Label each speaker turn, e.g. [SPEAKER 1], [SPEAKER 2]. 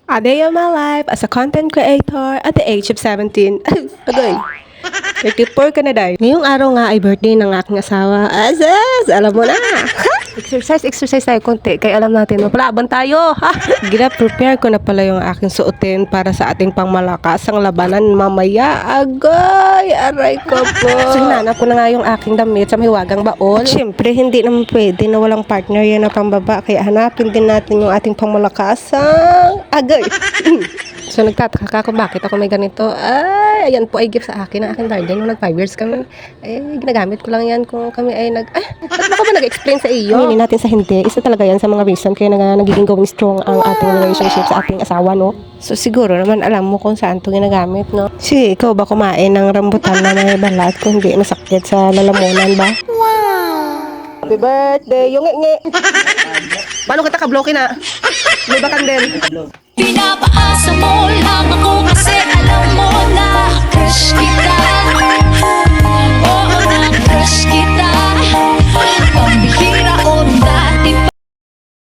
[SPEAKER 1] A day of my life as a content creator at the age of 17. Agay. 34 ka na dahil. Ngayong araw nga ay birthday ng aking asawa. Asas! Alam mo na! Exercise tayo konti. Kaya alam natin, mapalaban tayo. Gina-prepare ko na pala yung aking suotin para sa ating pangmalakas ang labanan mamaya. Agay! Aray ko po. So, hinanap ko na nga yung aking damit sa mahiwagang baon. At syempre, hindi naman pwede na walang partner yan na pambaba. Kaya hanapin din natin yung ating pangmalakasang agay. So, nagtataka ka kung bakit ako may ganito. Ay, ayan po ay gift sa akin ng aking guardian. Nung nag 5 years kami, ginagamit ko lang yan kung kami ay ba't ako ba nag-explain sa iyo? Hindi natin sa hindi. Isa talaga yan sa mga reason kaya nagiging going strong ang ating relationship sa ating asawa, no? So, siguro naman alam mo kung saan ito ginagamit, no? Sige, ikaw ba kumain ng rambutan na may balat kung hindi masakit sa lalamunan ba? Wow! Happy birthday! Yung nge! Paano kita ka-bloke na? May bakan din.
[SPEAKER 2] Pinapaasa mo lang ako kasi